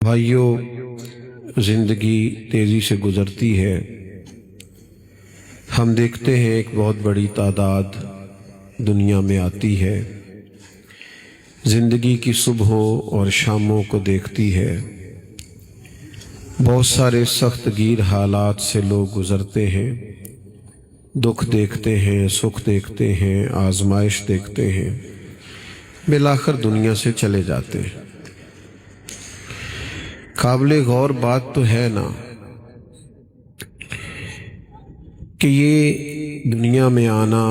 بھائیوں، زندگی تیزی سے گزرتی ہے۔ ہم دیکھتے ہیں ایک بہت بڑی تعداد دنیا میں آتی ہے، زندگی کی صبحوں اور شاموں کو دیکھتی ہے۔ بہت سارے سخت گیر حالات سے لوگ گزرتے ہیں، دکھ دیکھتے ہیں، سکھ دیکھتے ہیں، آزمائش دیکھتے ہیں، بالآخر دنیا سے چلے جاتے ہیں۔ قابل غور بات تو ہے نا کہ یہ دنیا میں آنا،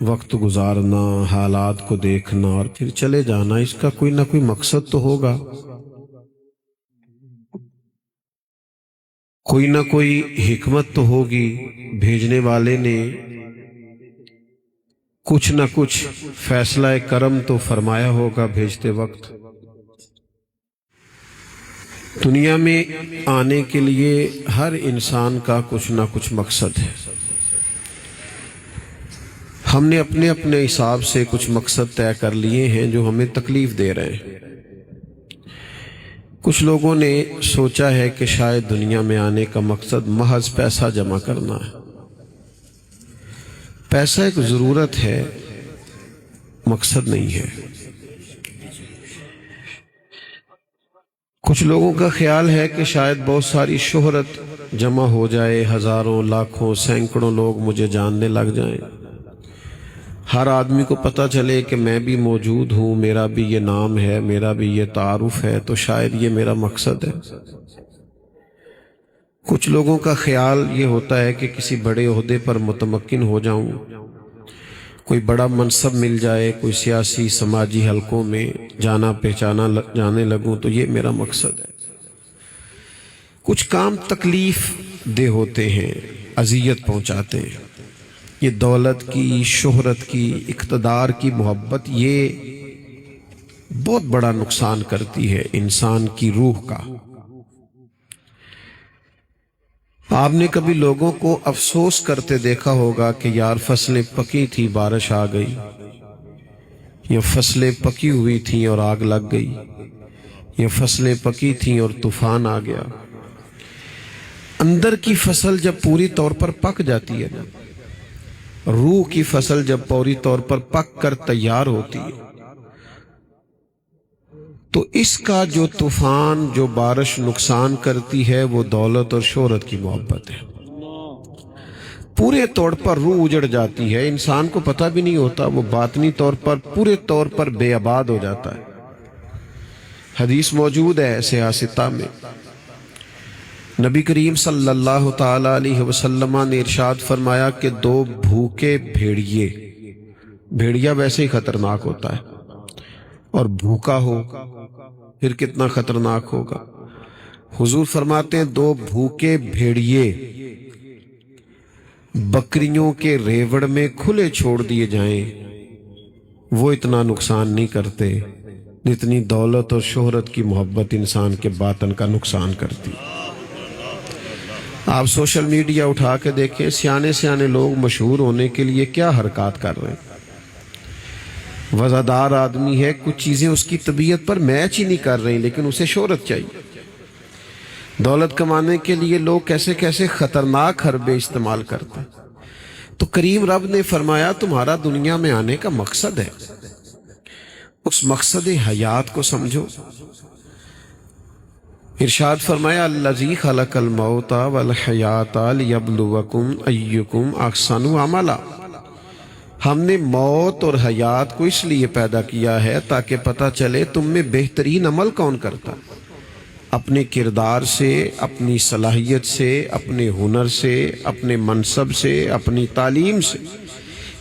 وقت گزارنا، حالات کو دیکھنا اور پھر چلے جانا، اس کا کوئی نہ کوئی مقصد تو ہوگا، کوئی نہ کوئی حکمت تو ہوگی۔ بھیجنے والے نے کچھ نہ کچھ فیصلہ کرم تو فرمایا ہوگا بھیجتے وقت۔ دنیا میں آنے کے لیے ہر انسان کا کچھ نہ کچھ مقصد ہے۔ ہم نے اپنے اپنے حساب سے کچھ مقصد طے کر لیے ہیں جو ہمیں تکلیف دے رہے ہیں۔ کچھ لوگوں نے سوچا ہے کہ شاید دنیا میں آنے کا مقصد محض پیسہ جمع کرنا ہے۔ پیسہ ایک ضرورت ہے، مقصد نہیں ہے۔ کچھ لوگوں کا خیال ہے کہ شاید بہت ساری شہرت جمع ہو جائے، ہزاروں، لاکھوں، سینکڑوں لوگ مجھے جاننے لگ جائیں، ہر آدمی کو پتہ چلے کہ میں بھی موجود ہوں، میرا بھی یہ نام ہے، میرا بھی یہ تعارف ہے، تو شاید یہ میرا مقصد ہے۔ کچھ لوگوں کا خیال یہ ہوتا ہے کہ کسی بڑے عہدے پر متمکن ہو جاؤں، کوئی بڑا منصب مل جائے، کوئی سیاسی سماجی حلقوں میں جانا پہچانا جانے لگوں، تو یہ میرا مقصد ہے۔ کچھ کام تکلیف دہ ہوتے ہیں، اذیت پہنچاتے ہیں۔ یہ دولت کی، شہرت کی، اقتدار کی محبت، یہ بہت بڑا نقصان کرتی ہے انسان کی روح کا۔ آپ نے کبھی لوگوں کو افسوس کرتے دیکھا ہوگا کہ یار فصلیں پکی تھی، بارش آ گئی، یا فصلیں پکی ہوئی تھیں اور آگ لگ گئی، یا فصلیں پکی تھیں اور طوفان آ گیا۔ اندر کی فصل جب پوری طور پر پک جاتی ہے نا، روح کی فصل جب پوری طور پر پک کر تیار ہوتی ہے، تو اس کا جو طوفان، جو بارش نقصان کرتی ہے، وہ دولت اور شہرت کی محبت ہے۔ پورے طور پر روح اجڑ جاتی ہے، انسان کو پتہ بھی نہیں ہوتا، وہ باطنی طور پر پورے طور پر بے آباد ہو جاتا ہے۔ حدیث موجود ہے سیاستہ میں، نبی کریم صلی اللہ تعالی علیہ وسلم نے ارشاد فرمایا کہ دو بھوکے بھیڑیے، بھیڑیا ویسے ہی خطرناک ہوتا ہے، اور بھوکا ہو پھر کتنا خطرناک ہوگا۔ حضور فرماتے ہیں دو بھوکے بھیڑیے بکریوں کے ریوڑ میں کھلے چھوڑ دیے جائیں، وہ اتنا نقصان نہیں کرتے جتنی دولت اور شہرت کی محبت انسان کے باطن کا نقصان کرتی۔ آپ سوشل میڈیا اٹھا کے دیکھیں، سیانے سیانے لوگ مشہور ہونے کے لیے کیا حرکات کر رہے ہیں۔ وزادار آدمی ہے، کچھ چیزیں اس کی طبیعت پر میچ ہی نہیں کر رہی، لیکن اسے شہرت چاہیے۔ دولت کمانے کے لیے لوگ کیسے کیسے خطرناک حربے استعمال کرتے ہیں۔ تو کریم رب نے فرمایا تمہارا دنیا میں آنے کا مقصد ہے، اس مقصد حیات کو سمجھو۔ ارشاد فرمایا الذی خلق الموت والحیات لیبلوکم ایکم احسن عملا، ہم نے موت اور حیات کو اس لیے پیدا کیا ہے تاکہ پتہ چلے تم میں بہترین عمل کون کرتا ہے۔ اپنے کردار سے، اپنی صلاحیت سے، اپنے ہنر سے، اپنے منصب سے، اپنی تعلیم سے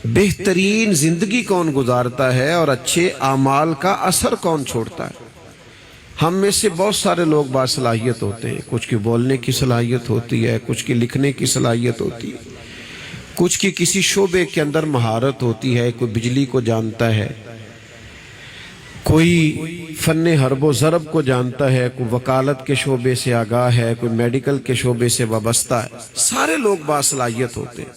بہترین زندگی کون گزارتا ہے اور اچھے اعمال کا اثر کون چھوڑتا ہے۔ ہم میں سے بہت سارے لوگ باصلاحیت ہوتے ہیں، کچھ کی بولنے کی صلاحیت ہوتی ہے، کچھ کی لکھنے کی صلاحیت ہوتی ہے، کچھ کی کسی شعبے کے اندر مہارت ہوتی ہے، کوئی بجلی کو جانتا ہے، کوئی فن حرب و ضرب کو جانتا ہے، کوئی وکالت کے شعبے سے آگاہ ہے، کوئی میڈیکل کے شعبے سے وابستہ ہے۔ سارے لوگ باصلاحیت ہوتے ہیں،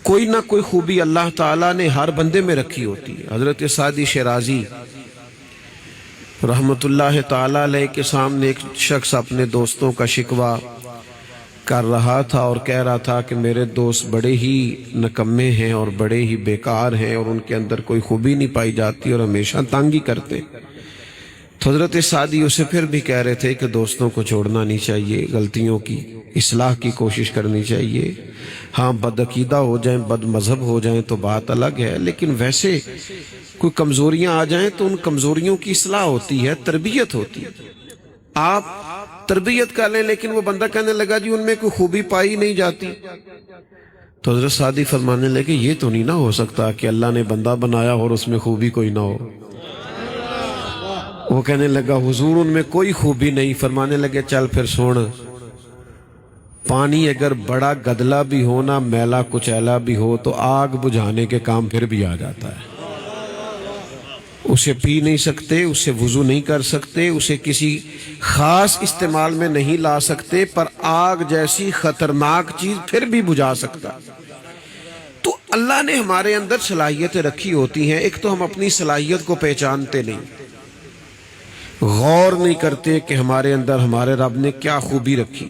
کوئی نہ کوئی خوبی اللہ تعالیٰ نے ہر بندے میں رکھی ہوتی ہے۔ حضرت سعدی شیرازی رحمت اللہ تعالی علیہ کے سامنے ایک شخص اپنے دوستوں کا شکوہ کر رہا تھا اور کہہ رہا تھا کہ میرے دوست بڑے ہی نکمے ہیں اور بڑے ہی بیکار ہیں اور ان کے اندر کوئی خوبی نہیں پائی جاتی اور ہمیشہ تانگی کرتے. تو حضرت سعدی اسے پھر بھی کہہ رہے تھے کہ دوستوں کو چھوڑنا نہیں چاہیے، غلطیوں کی اصلاح کی کوشش کرنی چاہیے. ہاں بدعقیدہ ہو جائیں، بد مذہب ہو جائیں تو بات الگ ہے، لیکن ویسے کوئی کمزوریاں آ جائیں تو ان کمزوریوں کی اصلاح ہوتی ہے، تربیت ہوتی ہے. آپ تربیت کر لیں، لیکن وہ بندہ کہنے لگا جی ان میں کوئی خوبی پائی نہیں جاتی. تو حضرت سعدی فرمانے لگے یہ تو نہیں نہ ہو سکتا کہ اللہ نے بندہ بنایا اور اس میں خوبی کوئی نہ ہو. وہ کہنے لگا حضور ان میں کوئی خوبی نہیں. فرمانے لگے چل پھر سن، پانی اگر بڑا گدلا بھی ہو نا، میلا کچیلا بھی ہو، تو آگ بجھانے کے کام پھر بھی آ جاتا ہے. اسے پی نہیں سکتے، اسے وضو نہیں کر سکتے، اسے کسی خاص استعمال میں نہیں لا سکتے، پر آگ جیسی خطرناک چیز پھر بھی بجھا سکتا. تو اللہ نے ہمارے اندر صلاحیتیں رکھی ہوتی ہیں. ایک تو ہم اپنی صلاحیت کو پہچانتے نہیں، غور نہیں کرتے کہ ہمارے اندر ہمارے رب نے کیا خوبی رکھی.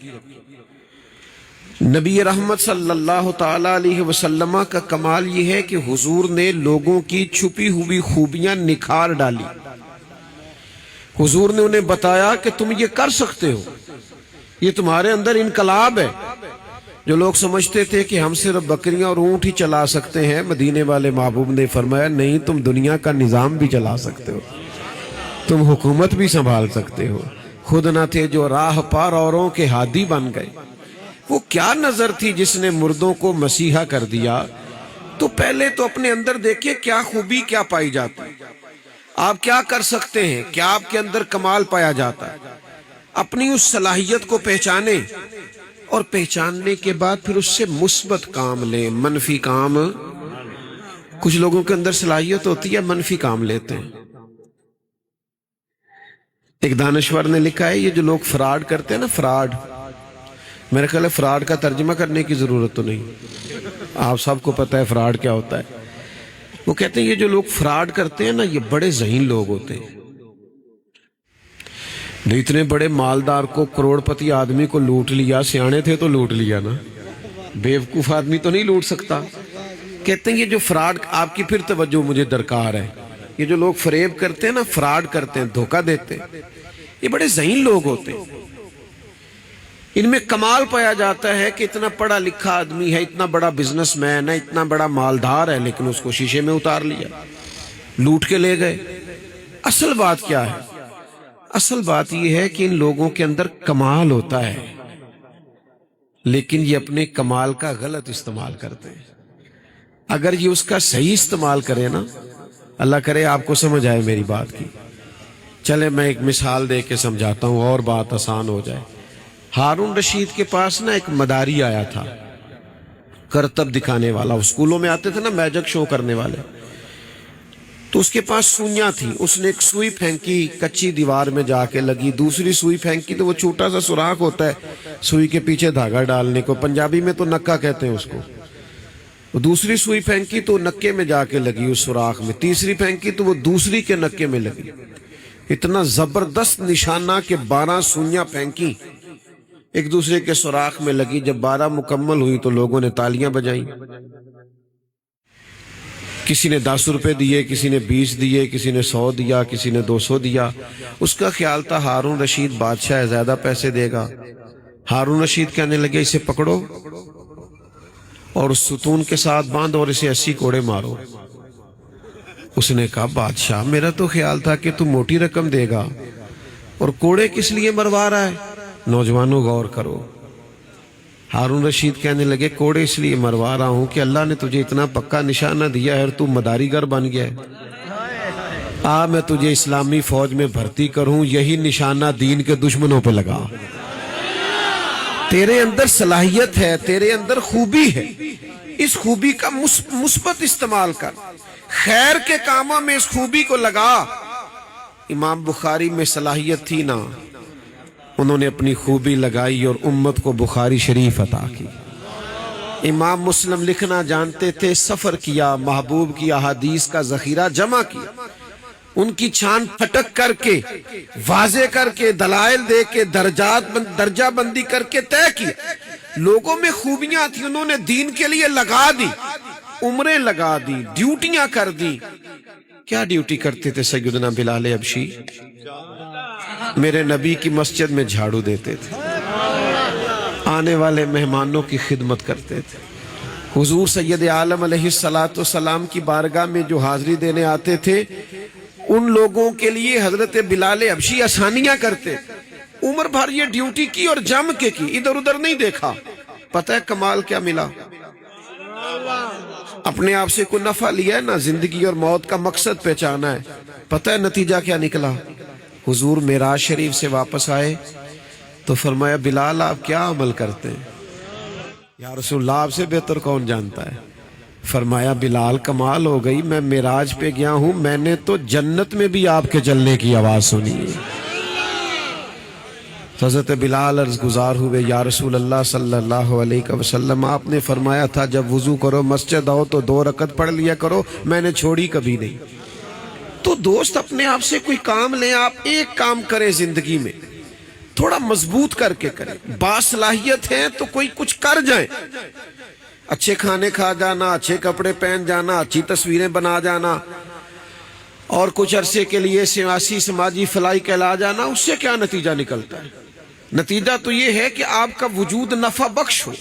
نبی رحمت صلی اللہ تعالی علیہ وسلم کا کمال یہ ہے کہ حضور نے لوگوں کی چھپی ہوئی خوبیاں نکھار ڈالی. حضور نے انہیں بتایا کہ تم یہ کر سکتے ہو، یہ تمہارے اندر انقلاب ہے. جو لوگ سمجھتے تھے کہ ہم صرف بکریاں اور اونٹ ہی چلا سکتے ہیں، مدینے والے محبوب نے فرمایا نہیں، تم دنیا کا نظام بھی چلا سکتے ہو، تم حکومت بھی سنبھال سکتے ہو. خود نہ تھے جو راہ پار اوروں کے ہادی بن گئے. وہ کیا نظر تھی جس نے مردوں کو مسیحا کر دیا. تو پہلے تو اپنے اندر دیکھیں کیا خوبی کیا پائی جاتی، آپ کیا کر سکتے ہیں، کیا آپ کے اندر کمال پایا جاتا ہے. اپنی اس صلاحیت کو پہچانیں اور پہچاننے کے بعد پھر اس سے مثبت کام لیں، منفی کام. کچھ لوگوں کے اندر صلاحیت ہوتی ہے منفی کام لیتے ہیں. ایک دانشور نے لکھا ہے یہ جو لوگ فراڈ کرتے ہیں نا، فراڈ، میرے خیال ہے فراڈ کا ترجمہ کرنے کی ضرورت تو نہیں، آپ سب کو پتہ ہے فراڈ کیا ہوتا ہے. وہ کہتے ہیں یہ جو لوگ فراڈ کرتے ہیں نا، یہ بڑے ذہین لوگ ہوتے ہیں. اتنے بڑے مالدار کو، کروڑ پتی آدمی کو لوٹ لیا، سیانے تھے تو لوٹ لیا نا، بیوقوف آدمی تو نہیں لوٹ سکتا. کہتے ہیں یہ جو فراڈ، آپ کی پھر توجہ مجھے درکار ہے، یہ جو لوگ فریب کرتے ہیں نا، فراڈ کرتے ہیں، دھوکہ دیتے ہیں، یہ بڑے ذہین لوگ ہوتے ہیں. ان میں کمال پایا جاتا ہے کہ اتنا پڑھا لکھا آدمی ہے، اتنا بڑا بزنس مین ہے، اتنا بڑا مالدار ہے، لیکن اس کو شیشے میں اتار لیا، لوٹ کے لے گئے. اصل بات کیا ہے؟ اصل بات یہ ہے کہ ان لوگوں کے اندر کمال ہوتا ہے، لیکن یہ اپنے کمال کا غلط استعمال کرتے ہیں. اگر یہ اس کا صحیح استعمال کرے نا، اللہ کرے آپ کو سمجھ آئے میری بات کی. چلے میں ایک مثال دے کے سمجھاتا ہوں اور بات آسان ہو جائے. ہارون رشید کے پاس نا ایک مداری آیا تھا، کرتب دکھانے والا. اسکولوں میں آتے تھے نا میجک شو کرنے والے. تو اس کے پاس سوئیاں تھیں. اس نے ایک سوئی پھینکی، کچی دیوار میں جا کے لگی. دوسری سوئی پھینکی تو وہ چھوٹا سا سوراخ ہوتا ہے سوئی کے پیچھے دھاگا ڈالنے کو، پنجابی میں تو نکا کہتے ہیں اس کو. وہ دوسری سوئی پھینکی تو نکے میں جا کے لگی اس سوراخ میں. تیسری پھینکی تو وہ دوسری کے نکے میں لگی. اتنا زبردست نشانہ کہ 12 سوئیاں پھینکی، ایک دوسرے کے سوراخ میں لگی. جب 12 مکمل ہوئی تو لوگوں نے تالیاں بجائیں. کسی نے 10 روپے دیے، کسی نے 20 دیے، کسی نے 100 دیا، کسی نے 200 دیا. اس کا خیال تھا ہارون رشید بادشاہ ہے، زیادہ پیسے دے گا. ہارون رشید کہنے لگے اسے پکڑو اور اس ستون کے ساتھ باندھ اور اسے 80 کوڑے مارو. اس نے کہا بادشاہ میرا تو خیال تھا کہ تم موٹی رقم دے گا، اور کوڑے کس لیے مروا رہا ہے؟ نوجوانوں غور کرو. ہارون رشید کہنے لگے کوڑے اس لیے مروا رہا ہوں کہ اللہ نے تجھے اتنا پکا نشانہ دیا ہے اور تو مداری گر بن گیا ہے. میں تجھے اسلامی فوج میں بھرتی کروں، یہی نشانہ دین کے دشمنوں پہ لگا. تیرے اندر صلاحیت ہے، تیرے اندر خوبی ہے، اس خوبی کا مثبت استعمال کر، خیر کے کاموں میں اس خوبی کو لگا. امام بخاری میں صلاحیت تھی نا، انہوں نے اپنی خوبی لگائی اور امت کو بخاری شریف عطا کی. امام مسلم لکھنا جانتے تھے، سفر کیا، محبوب کی احادیث کا ذخیرہ جمع کیا. ان کی چھان پھٹک کر کے، واضح کر کے، دلائل دے کے، درجہ بندی کر کے طے کیا۔ لوگوں میں خوبیاں تھیں، انہوں نے دین کے لیے لگا دی، عمریں لگا دی، ڈیوٹیاں کر دی۔ کیا ڈیوٹی کرتے تھے سیدنا بلال حبشی؟ میرے نبی کی مسجد میں جھاڑو دیتے تھے، آنے والے مہمانوں کی خدمت کرتے تھے۔ حضور سید عالم علیہ السلام کی بارگاہ میں جو حاضری دینے آتے تھے، ان لوگوں کے لیے حضرت بلال حبشی آسانیاں کرتے۔ عمر بھر یہ ڈیوٹی کی اور جم کے کی، ادھر ادھر نہیں دیکھا۔ پتہ ہے کمال کیا ملا؟ اپنے آپ سے کوئی نفع لیا ہے نا، زندگی اور موت کا مقصد پہچانا ہے۔ پتہ ہے نتیجہ کیا نکلا؟ حضور معراج شریف سے واپس آئے تو فرمایا بلال آپ کیا عمل کرتے ہیں؟ یا رسول اللہ آپ سے بہتر کون جانتا ہے؟ فرمایا بلال کمال ہو گئی، میں معراج پہ گیا ہوں، میں نے تو جنت میں بھی آپ کے چلنے کی آواز سنی ہے۔ حضرت بلال عرض گزار ہوئے، یا رسول اللہ صلی اللہ علیہ وسلم آپ نے فرمایا تھا جب وضو کرو مسجد آؤ تو 2 رکعت پڑھ لیا کرو، میں نے چھوڑی کبھی نہیں۔ تو دوست اپنے آپ سے کوئی کام لیں، آپ ایک کام کریں زندگی میں، تھوڑا مضبوط کر کے کریں۔ باصلاحیت ہیں تو کوئی کچھ کر جائیں، اچھے کھانے کھا جانا، اچھے کپڑے پہن جانا، اچھی تصویریں بنا جانا، اور کچھ عرصے کے لیے سیاسی سماجی فلاحی کہلا جانا، اس سے کیا نتیجہ نکلتا ہے؟ نتیجہ تو یہ ہے کہ آپ کا وجود نفع بخش ہو،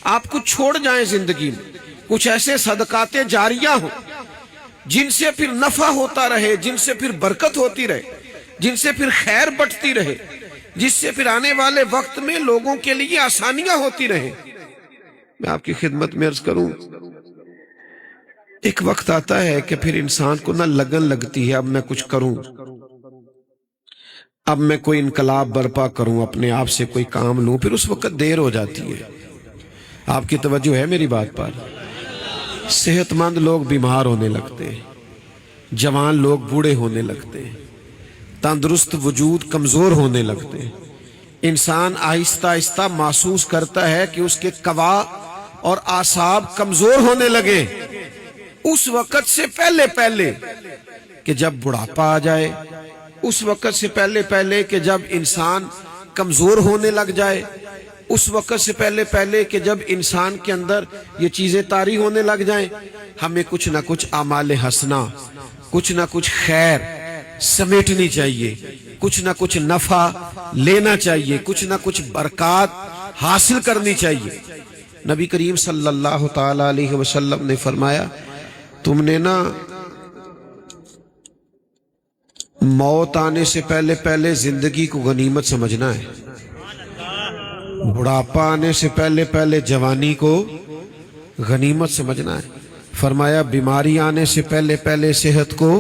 آپ کچھ چھوڑ جائیں زندگی میں، کچھ ایسے صدقات جاریہ ہوں جن سے پھر نفع ہوتا رہے، جن سے پھر برکت ہوتی رہے، جن سے پھر خیر بٹتی رہے، جس سے پھر آنے والے وقت میں لوگوں کے لیے آسانیاں ہوتی رہیں۔ میں آپ کی خدمت میں عرض کروں، ایک وقت آتا ہے کہ پھر انسان کو نہ لگن لگتی ہے اب میں کچھ کروں، اب میں کوئی انقلاب برپا کروں، اپنے آپ سے کوئی کام لوں، پھر اس وقت دیر ہو جاتی ہے۔ آپ کی توجہ ہے میری بات پر؟ صحت مند لوگ بیمار ہونے لگتے ہیں، جوان لوگ بوڑھے ہونے لگتے ہیں، تندرست وجود کمزور ہونے لگتے ہیں۔ انسان آہستہ آہستہ محسوس کرتا ہے کہ اس کے قوا اور اعصاب کمزور ہونے لگے۔ اس وقت سے پہلے کہ جب بڑھاپا آ جائے، اس وقت سے پہلے کہ جب انسان کمزور ہونے لگ جائے، اس وقت سے پہلے کہ جب انسان کے اندر یہ چیزیں طاری ہونے لگ جائیں، ہمیں کچھ نہ کچھ اعمال حسنہ، کچھ نہ کچھ خیر سمیٹنی چاہیے، کچھ نہ کچھ نفع لینا چاہیے، کچھ نہ کچھ برکات حاصل کرنی چاہیے۔ نبی کریم صلی اللہ تعالی علیہ وسلم نے فرمایا تم نے نا موت آنے سے پہلے زندگی کو غنیمت سمجھنا ہے، بڑھاپا آنے سے پہلے جوانی کو غنیمت سمجھنا ہے۔ فرمایا بیماری آنے سے پہلے صحت کو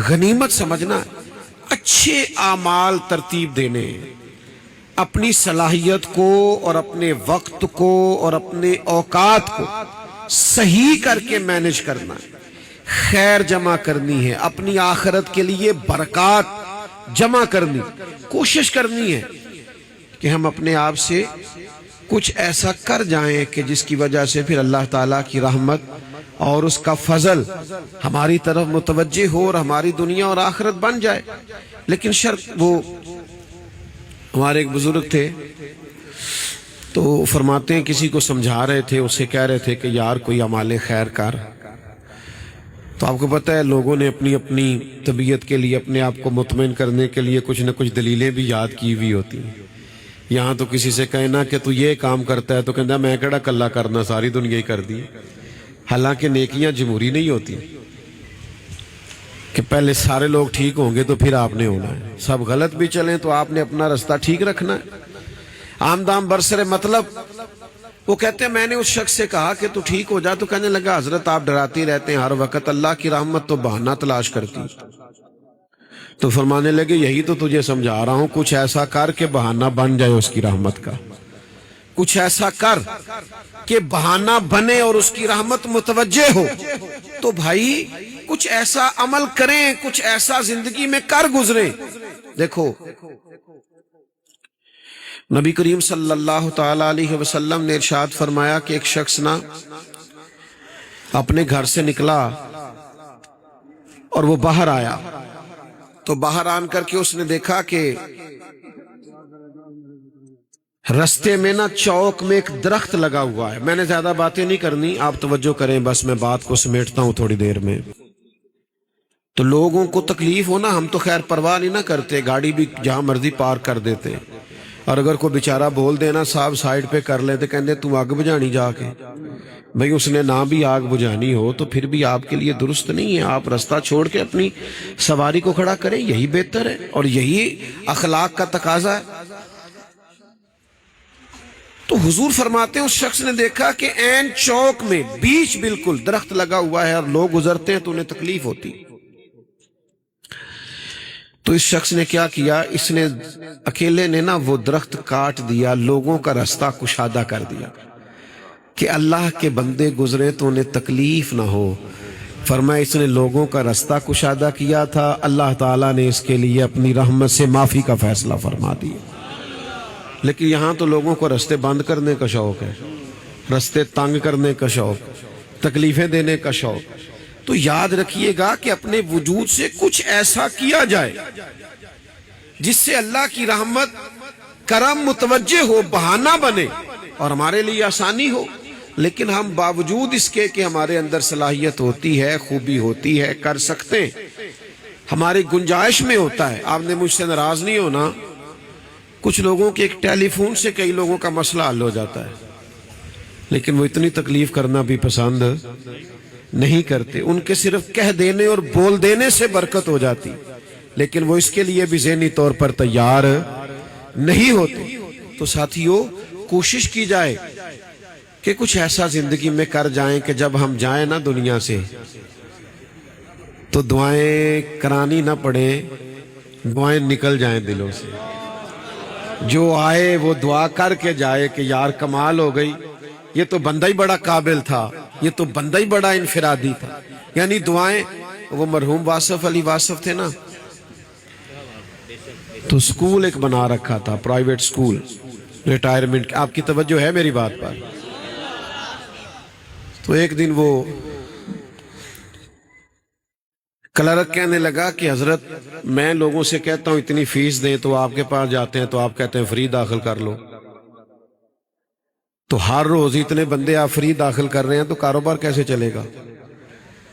غنیمت سمجھنا ہے۔ اچھے اعمال ترتیب دینے ہیں، اپنی صلاحیت کو اور اپنے وقت کو اور اپنے اوقات کو صحیح کر کے مینج کرنا ہے، خیر جمع کرنی ہے، اپنی آخرت کے لیے برکات جمع کرنی، کوشش کرنی ہے کہ ہم اپنے آپ سے کچھ ایسا کر جائیں کہ جس کی وجہ سے پھر اللہ تعالیٰ کی رحمت اور اس کا فضل ہماری طرف متوجہ ہو اور ہماری دنیا اور آخرت بن جائے۔ لیکن شرط، وہ ہمارے ایک بزرگ تھے تو فرماتے ہیں کسی کو سمجھا رہے تھے، اسے کہہ رہے تھے کہ یار کوئی اعمال خیر کر، تو آپ کو پتہ ہے لوگوں نے اپنی اپنی طبیعت کے لیے، اپنے آپ کو مطمئن کرنے کے لیے کچھ نہ کچھ دلیلیں بھی یاد کی ہوئی ہوتی ہیں۔ یہاں تو کسی سے کہنا کہ تو یہ کام کرتا ہے تو کہنا میں کیڑا کلا کرنا، ساری دنیا ہی کر دی۔ حالانکہ نیکیاں جمہوری نہیں ہوتی کہ پہلے سارے لوگ ٹھیک ہوں گے تو پھر آپ نے ہونا ہے، سب غلط بھی چلیں تو آپ نے اپنا رستہ ٹھیک رکھنا ہے۔ آمدام برسر مطلب، وہ کہتے ہیں میں نے اس شخص سے کہا کہ تو ٹھیک ہو جا، تو کہنے لگا حضرت آپ ڈراتے رہتے ہیں ہر وقت، اللہ کی رحمت تو بہانہ تلاش کرتی۔ تو فرمانے لگے یہی تو تجھے سمجھا رہا ہوں، کچھ ایسا کر کہ بہانہ بن جائے اس کی رحمت کا، کچھ ایسا کر کہ بہانہ بنے اور اس کی رحمت متوجہ ہو۔ تو بھائی کچھ ایسا عمل کریں، کچھ ایسا زندگی میں کر گزریں۔ دیکھو نبی کریم صلی اللہ تعالی علیہ وسلم نے ارشاد فرمایا کہ ایک شخص نا اپنے گھر سے نکلا اور وہ باہر آیا تو باہر آن کر کے اس نے دیکھا کہ رستے میں نا چوک میں ایک درخت لگا ہوا ہے. میں نے زیادہ باتیں نہیں کرنی، آپ توجہ کریں، بس میں بات کو سمیٹتا ہوں تھوڑی دیر میں. تو لوگوں کو تکلیف ہونا، ہم تو خیر پرواہ نہیں نہ کرتے، گاڑی بھی جہاں مرضی پارک کر دیتے، اور اگر کوئی بیچارہ بول دینا صاحب سائیڈ پہ کر لے تو کہندے تم آگ بجھانی جا کے. بھئی اس نے نہ بھی آگ بجھانی ہو تو پھر بھی آپ کے لیے درست نہیں ہے. آپ رستہ چھوڑ کے اپنی سواری کو کھڑا کریں، یہی بہتر ہے اور یہی اخلاق کا تقاضا ہے. تو حضور فرماتے ہیں اس شخص نے دیکھا کہ عین چوک میں بیچ بالکل درخت لگا ہوا ہے اور لوگ گزرتے ہیں تو انہیں تکلیف ہوتی. تو اس شخص نے کیا کیا، اس نے اکیلے نے نا وہ درخت کاٹ دیا، لوگوں کا رستہ کشادہ کر دیا کہ اللہ کے بندے گزرے تو انہیں تکلیف نہ ہو. فرمایا اس نے لوگوں کا رستہ کشادہ کیا تھا، اللہ تعالیٰ نے اس کے لیے اپنی رحمت سے معافی کا فیصلہ فرما دیا. لیکن یہاں تو لوگوں کو رستے بند کرنے کا شوق ہے، رستے تنگ کرنے کا شوق، تکلیفیں دینے کا شوق. تو یاد رکھیے گا کہ اپنے وجود سے کچھ ایسا کیا جائے جس سے اللہ کی رحمت کرم متوجہ ہو، بہانہ بنے اور ہمارے لیے آسانی ہو. لیکن ہم باوجود اس کے کہ ہمارے اندر صلاحیت ہوتی ہے، خوبی ہوتی ہے، کر سکتے ہیں، ہماری گنجائش میں ہوتا ہے. آپ نے مجھ سے ناراض نہیں ہونا، کچھ لوگوں کے ایک ٹیلی فون سے کئی لوگوں کا مسئلہ حل ہو جاتا ہے، لیکن وہ اتنی تکلیف کرنا بھی پسند نہیں کرتے. ان کے صرف کہہ دینے اور بول دینے سے برکت ہو جاتی، لیکن وہ اس کے لیے بھی ذہنی طور پر تیار نہیں ہوتے. تو ساتھیو، کوشش کی جائے کہ کچھ ایسا زندگی میں کر جائیں کہ جب ہم جائیں نا دنیا سے تو دعائیں کرانی نہ پڑیں، دعائیں نکل جائیں دلوں سے. جو آئے وہ دعا کر کے جائے کہ یار کمال ہو گئی، یہ تو بندہ ہی بڑا قابل تھا، یہ تو بندہ ہی بڑا انفرادی تھا. یعنی دعائیں، وہ مرحوم واصف علی واصف تھے نا، تو سکول ایک بنا رکھا تھا، پرائیویٹ سکول، ریٹائرمنٹ. آپ کی توجہ ہے میری بات پر؟ تو ایک دن وہ کلرک کہنے لگا کہ حضرت میں لوگوں سے کہتا ہوں اتنی فیس دیں تو آپ کے پاس جاتے ہیں تو آپ کہتے ہیں فری داخل کر لو. تو ہر روز اتنے بندے آپ فری داخل کر رہے ہیں تو کاروبار کیسے چلے گا؟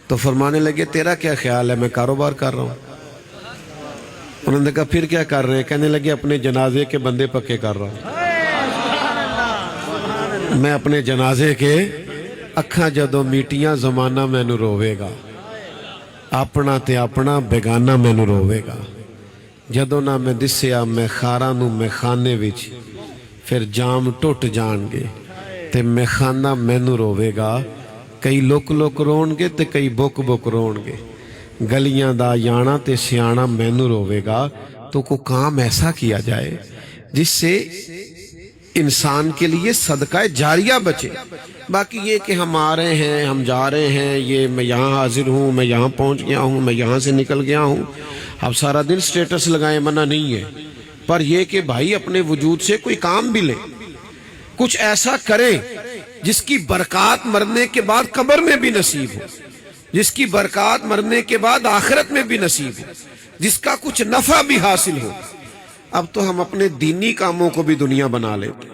تو فرمانے لگے تیرا کیا خیال ہے؟ میں کاروبار کر رہا ہوں. انہوں نے کہا پھر کیا کر رہے ہیں؟ کہنے لگے اپنے جنازے کے بندے پکے کر رہا ہوں. میں اپنے جنازے کے اکھاں جدوں میٹیاں زمانہ مینوں روے گا، اپنا تے اپنا بیگانہ مینوں روے گا. جدوں نہ میں دسیا میں خاراں نوں میں خانے وچ، پھر جام ٹوٹ جان گے تے میں خانہ مینوں روے گا. کئی لک لک رون گے تے کئی بک بک رون گے، گلیاں دا یانا تے سیانا مینوں روے گا. تو کو کام ایسا کیا جائے جس سے انسان کے لیے صدقہ جاریہ بچے. باقی یہ کہ ہم آ رہے ہیں، ہم جا رہے ہیں، یہ میں یہاں حاضر ہوں، میں یہاں پہنچ گیا ہوں، میں یہاں سے نکل گیا ہوں، اب سارا دن سٹیٹس لگائیں، منع نہیں ہے. پر یہ کہ بھائی اپنے وجود سے کوئی کام بھی لیں، کچھ ایسا کریں جس کی برکات مرنے کے بعد قبر میں بھی نصیب ہو، جس کی برکات مرنے کے بعد آخرت میں بھی نصیب ہو، جس کا کچھ نفع بھی حاصل ہو. اب تو ہم اپنے دینی کاموں کو بھی دنیا بنا لیتے ہیں،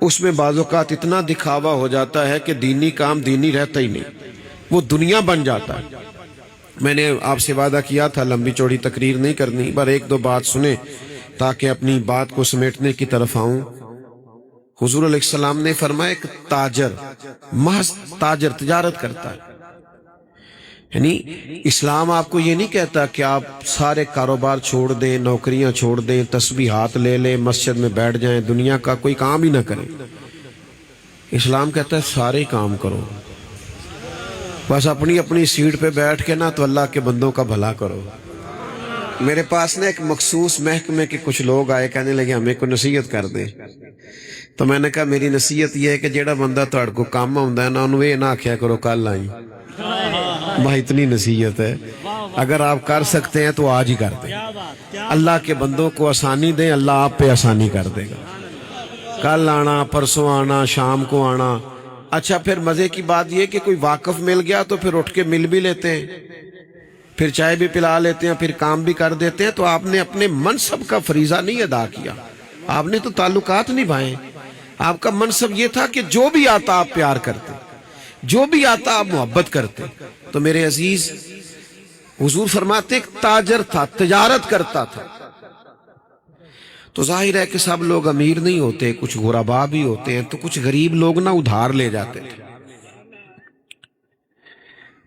اس میں بعض اوقات اتنا دکھاوا ہو جاتا ہے کہ دینی کام دینی رہتا ہی نہیں، وہ دنیا بن جاتا ہے. میں نے آپ سے وعدہ کیا تھا لمبی چوڑی تقریر نہیں کرنی، پر ایک دو بات سنیں تاکہ اپنی بات کو سمیٹنے کی طرف آؤں. حضور علیہ السلام نے فرمایا ایک تاجر، محض تاجر تجارت کرتا ہے، یعنی اسلام آپ کو یہ نہیں کہتا کہ آپ سارے کاروبار چھوڑ دیں، نوکریاں چھوڑ دیں، تسبیحات لے لیں، مسجد میں بیٹھ جائیں، دنیا کا کوئی کام ہی نہ کریں. اسلام کہتا ہے سارے کام کرو، بس اپنی اپنی سیٹ پہ بیٹھ کے نا تو اللہ کے بندوں کا بھلا کرو. میرے پاس نا ایک مخصوص محکمے کے کچھ لوگ آئے، کہنے لگے ہمیں کوئی نصیحت کر دیں. تو میں نے کہا میری نصیحت یہ ہے کہ جیڑا بندہ تہاڈے کو کام ہوندا ہے نا انہوں یہ نہ آکھیا کرو کل آئی. بھائی اتنی نصیحت ہے، اگر آپ کر سکتے ہیں تو آج ہی کر دیں. اللہ کے بندوں کو آسانی دیں، اللہ آپ پہ آسانی کر دے گا. کل آنا، پرسوں آنا، شام کو آنا. اچھا پھر مزے کی بات یہ کہ کوئی واقف مل گیا تو پھر اٹھ کے مل بھی لیتے ہیں، پھر چائے بھی پلا لیتے ہیں، پھر کام بھی کر دیتے ہیں، تو آپ نے اپنے منصب کا فریضہ نہیں ادا کیا، آپ نے تو تعلقات نبھائے۔ آپ کا منصب یہ تھا کہ جو بھی آتا آپ پیار کرتے، جو بھی آتا آپ محبت کرتے۔ تو میرے عزیز، حضور فرماتے ایک تاجر تھا، تجارت کرتا تھا، تو ظاہر ہے کہ سب لوگ امیر نہیں ہوتے، کچھ غربا بھی ہوتے ہیں، تو کچھ غریب لوگ نہ ادھار لے جاتے تھے،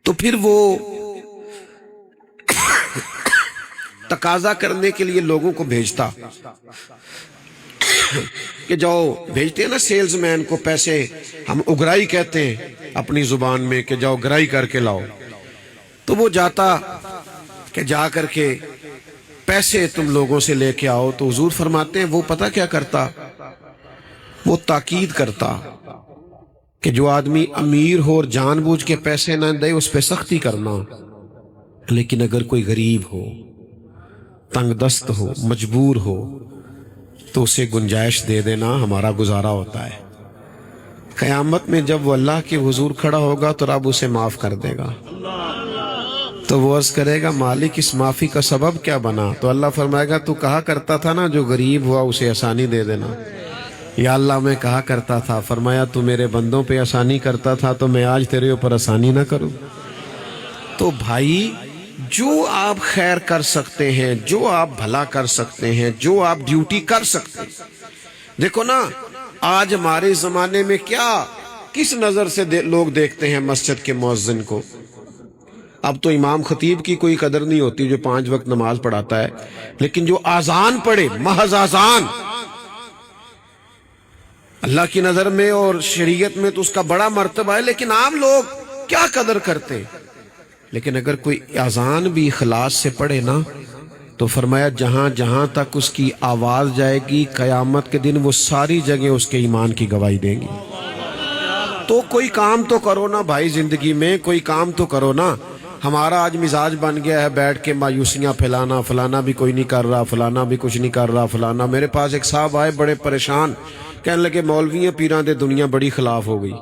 تو پھر وہ تقاضا کرنے کے لیے لوگوں کو بھیجتا کہ جاؤ، بھیجتے ہیں نا سیلز مین کو پیسے، ہم اگرائی کہتے ہیں اپنی زبان میں، کہ جاؤ گرائی کر کے لاؤ، تو وہ جاتا کہ جا کر کے پیسے تم لوگوں سے لے کے آؤ۔ تو حضور فرماتے ہیں وہ پتہ کیا کرتا، وہ تاکید کرتا کہ جو آدمی امیر ہو اور جان بوجھ کے پیسے نہ دے اس پہ سختی کرنا، لیکن اگر کوئی غریب ہو، تنگ دست ہو، مجبور ہو، تو اسے گنجائش دے دینا، ہمارا گزارا ہوتا ہے۔ قیامت میں جب وہ اللہ کے حضور کھڑا ہوگا تو رب اسے معاف کر دے گا، تو وہ عرض کرے گا مالک اس معافی کا سبب کیا بنا؟ تو اللہ فرمائے گا تو کہا کرتا تھا نا جو غریب ہوا اسے آسانی دے دینا۔ یا اللہ میں کہا کرتا تھا، فرمایا تو میرے بندوں پہ آسانی کرتا تھا تو میں آج تیرے اوپر آسانی نہ کروں؟ تو بھائی، جو آپ خیر کر سکتے ہیں، جو آپ بھلا کر سکتے ہیں، جو آپ ڈیوٹی کر سکتے ہیں، دیکھو نا آج ہمارے زمانے میں کیا کس نظر سے لوگ دیکھتے ہیں مسجد کے مؤذن کو۔ اب تو امام خطیب کی کوئی قدر نہیں ہوتی جو 5 وقت نماز پڑھاتا ہے، لیکن جو آذان پڑھے، محض آذان، اللہ کی نظر میں اور شریعت میں تو اس کا بڑا مرتبہ ہے، لیکن عام لوگ کیا قدر کرتے۔ لیکن اگر کوئی اذان بھی اخلاص سے پڑھے نا، تو فرمایا جہاں جہاں تک اس کی آواز جائے گی قیامت کے دن وہ ساری جگہ اس کے ایمان کی گواہی دیں گی۔ تو کوئی کام تو کرو نا بھائی، زندگی میں کوئی کام تو کرو نا۔ ہمارا آج مزاج بن گیا ہے بیٹھ کے مایوسیاں پھیلانا، فلانا بھی کوئی نہیں کر رہا، فلانا بھی کچھ نہیں کر رہا، فلانا۔ میرے پاس ایک صاحب آئے بڑے پریشان، کہنے لگے مولویاں پیران دے دنیا بڑی خلاف ہو گئی۔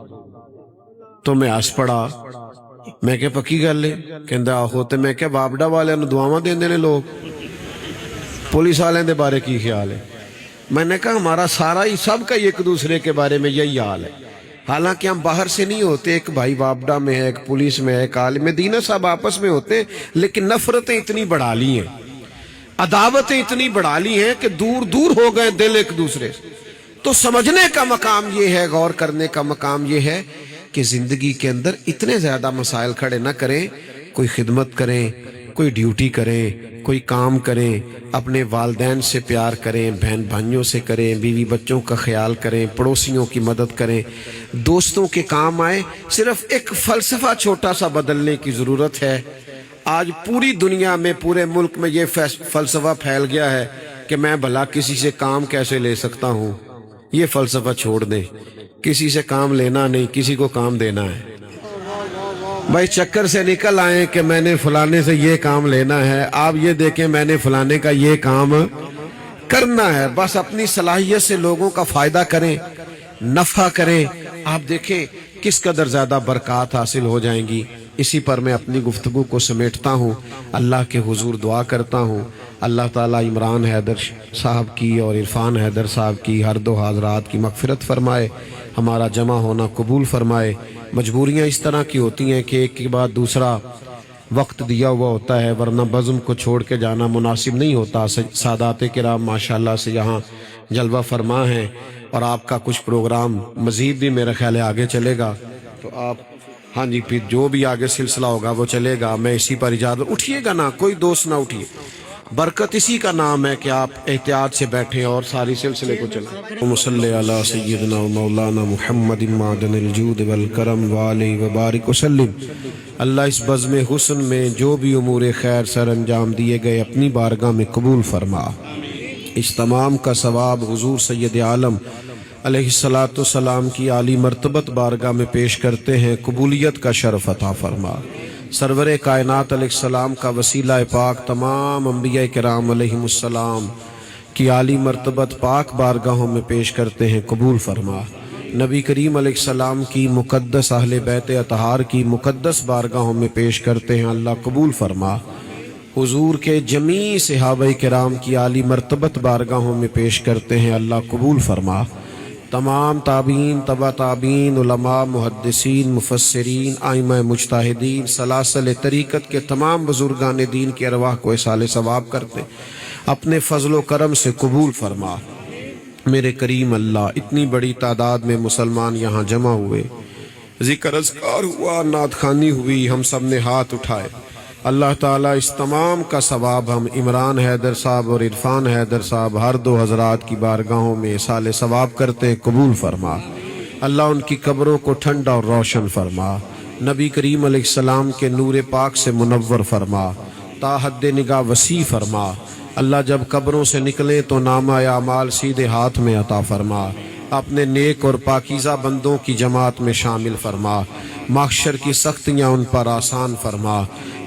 تو میں ہس پڑا، میں کہ پکی گل ہے؟ کہندا آہو۔ تے میں کہ بابڈا والے نو دعاواں دیندے نے لوگ، پولیس والے دے بارے کی خیال ہے؟ میں نے کہا ہمارا سارا ہی سب کا ایک دوسرے کے بارے میں یہی حال ہے، حالانکہ ہم باہر سے نہیں ہوتے، ایک بھائی بابڈا میں ہے، ایک پولیس میں ہے، ایک عالم دین، سب آپس میں ہوتے ہیں، لیکن نفرتیں اتنی بڑھا لی ہیں، عداوتیں اتنی بڑھا لی ہیں کہ دور دور ہو گئے دل ایک دوسرے سے۔ تو سمجھنے کا مقام یہ ہے، غور کرنے کا مقام یہ ہے کہ زندگی کے اندر اتنے زیادہ مسائل کھڑے نہ کریں، کوئی خدمت کریں، کوئی ڈیوٹی کریں، کوئی کام کریں، اپنے والدین سے پیار کریں، بہن بھائیوں سے کریں، بیوی بچوں کا خیال کریں، پڑوسیوں کی مدد کریں، دوستوں کے کام آئے۔ صرف ایک فلسفہ چھوٹا سا بدلنے کی ضرورت ہے۔ آج پوری دنیا میں، پورے ملک میں یہ فلسفہ پھیل گیا ہے کہ میں بھلا کسی سے کام کیسے لے سکتا ہوں۔ یہ فلسفہ چھوڑ دیں، کسی سے کام لینا نہیں، کسی کو کام دینا ہے۔ بھائی چکر سے نکل آئیں کہ میں نے فلانے سے یہ کام لینا ہے، آپ یہ دیکھیں میں نے فلانے کا یہ کام کرنا ہے، بس اپنی صلاحیت سے لوگوں کا فائدہ کریں، نفع کریں، آپ دیکھیں کس قدر زیادہ برکات حاصل ہو جائیں گی۔ اسی پر میں اپنی گفتگو کو سمیٹتا ہوں، اللہ کے حضور دعا کرتا ہوں اللہ تعالیٰ عمران حیدر صاحب کی اور عرفان حیدر صاحب کی ہر دو حضرات کی مغفرت فرمائے، ہمارا جمع ہونا قبول فرمائے۔ مجبوریاں اس طرح کی ہوتی ہیں کہ ایک کے بعد دوسرا وقت دیا ہوا ہوتا ہے، ورنہ بزم کو چھوڑ کے جانا مناسب نہیں ہوتا۔ سادات کرام ماشاءاللہ سے یہاں جلوہ فرما ہیں، اور آپ کا کچھ پروگرام مزید بھی میرا خیال ہے آگے چلے گا، تو آپ ہاں جی پھر جو بھی آگے سلسلہ ہوگا وہ چلے گا۔ میں اسی پر اجازت، اٹھیے گا نا، کوئی دوست نہ اٹھیے، برکت اسی کا نام ہے کہ آپ احتیاط سے بیٹھیں اور ساری سلسلے کو چلیں۔ صلی علی سیدنا و مولانا محمد معدن الجود والکرم وآلہ وبارک وسلم۔ اللہ اس بزم حسن میں جو بھی امور خیر سر انجام دیے گئے اپنی بارگاہ میں قبول فرما۔ اس تمام کا ثواب حضور سید عالم علیہ السلام کی عالی مرتبت بارگاہ میں پیش کرتے ہیں، قبولیت کا شرف عطا فرما۔ سرور کائنات علیہ السلام کا وسیلہ پاک تمام انبیاء کرام علیہ السلام کی عالی مرتبت پاک بارگاہوں میں پیش کرتے ہیں، قبول فرما۔ نبی کریم علیہ السلام کی مقدس اہل بیت اطہار کی مقدس بارگاہوں میں پیش کرتے ہیں، اللہ قبول فرما۔ حضور کے جمیع صحابہ کرام کی عالی مرتبت بارگاہوں میں پیش کرتے ہیں، اللہ قبول فرما۔ تمام تابعین، تبع تابعین، علماء، محدثین، مفسرین، ائمہ مجتہدین، سلاسل طریقت کے تمام بزرگان دین کی ارواح کو اصال ثواب کرتے اپنے فضل و کرم سے قبول فرما۔ میرے کریم اللہ، اتنی بڑی تعداد میں مسلمان یہاں جمع ہوئے، ذکر اذکار ہوا، نعت خوانی ہوئی، ہم سب نے ہاتھ اٹھائے۔ اللہ تعالیٰ اس تمام کا ثواب ہم عمران حیدر صاحب اور عرفان حیدر صاحب ہر دو حضرات کی بارگاہوں میں اصال ثواب کرتے ہیں، قبول فرما۔ اللہ ان کی قبروں کو ٹھنڈا اور روشن فرما، نبی کریم علیہ السلام کے نور پاک سے منور فرما، تا حد نگاہ وسیع فرما۔ اللہ جب قبروں سے نکلیں تو نامہ اعمال سیدھے ہاتھ میں عطا فرما، اپنے نیک اور پاکیزہ بندوں کی جماعت میں شامل فرما، محشر کی سختیاں ان پر آسان فرما۔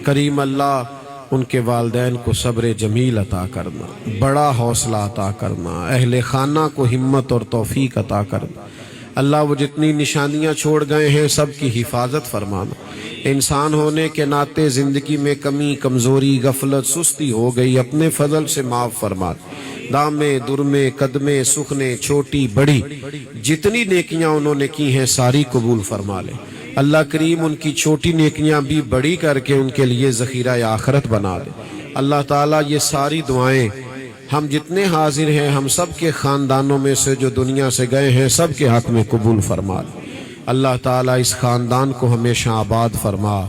کریم اللہ، ان کے والدین کو صبر جمیل عطا کرنا، بڑا حوصلہ عطا کرنا، اہل خانہ کو ہمت اور توفیق عطا کرنا۔ اللہ وہ جتنی نشانیاں چھوڑ گئے ہیں سب کی حفاظت فرمانا۔ انسان ہونے کے ناطے زندگی میں کمی، کمزوری، غفلت، سستی ہو گئی، اپنے فضل سے معاف فرما۔ دامے، درمے، قدمے، سخنے، چھوٹی بڑی جتنی نیکیاں انہوں نے کی ہیں ساری قبول فرما لے۔ اللہ کریم ان کی چھوٹی نیکیاں بھی بڑی کر کے ان کے لیے ذخیرہ آخرت بنا دے۔ اللہ تعالیٰ یہ ساری دعائیں ہم جتنے حاضر ہیں، ہم سب کے خاندانوں میں سے جو دنیا سے گئے ہیں سب کے حق میں قبول فرما دے۔ اللہ تعالیٰ اس خاندان کو ہمیشہ آباد فرما،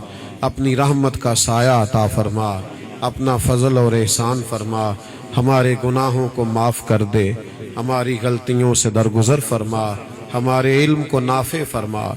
اپنی رحمت کا سایہ عطا فرما، اپنا فضل اور احسان فرما، ہمارے گناہوں کو معاف کر دے، ہماری غلطیوں سے درگزر فرما، ہمارے علم کو نافع فرما،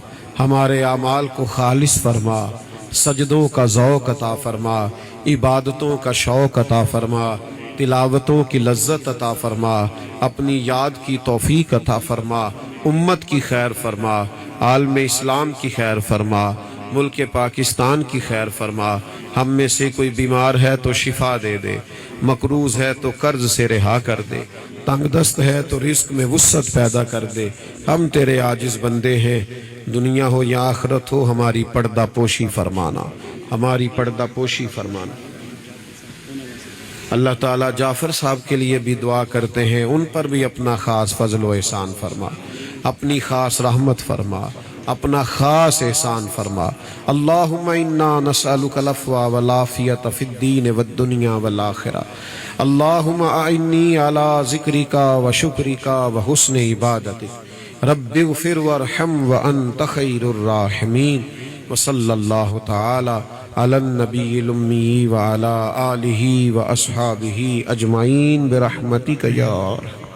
ہمارے اعمال کو خالص فرما، سجدوں کا ذوق عطا فرما، عبادتوں کا شوق عطا فرما، تلاوتوں کی لذت عطا فرما، اپنی یاد کی توفیق عطا فرما، امت کی خیر فرما، عالم اسلام کی خیر فرما، ملک پاکستان کی خیر فرما۔ ہم میں سے کوئی بیمار ہے تو شفا دے دے، مقروض ہے تو قرض سے رہا کر دے، تنگ دست ہے تو رزق میں وسعت پیدا کر دے۔ ہم تیرے عاجز بندے ہیں، دنیا ہو یا آخرت ہو، ہماری پردہ پوشی فرمانا، ہماری پردہ پوشی فرمانا۔ اللہ تعالیٰ جعفر صاحب کے لیے بھی دعا کرتے ہیں، ان پر بھی اپنا خاص فضل و احسان فرما، اپنی خاص رحمت فرما، اپنا خاص احسان فرما۔ اللہم انا نسألک العفو والعافیۃ فی الدین والدنیا والآخرہ۔ اللہم اعنی علی ذکرک وشکرک وحسن عبادتک۔ رب اغفر وارحم وانت خیر الراحمین۔ وصلی اللہ تعالی علی النبی الامی وعلی آلہ واصحابہ اجمعین برحمتک یا ارحم۔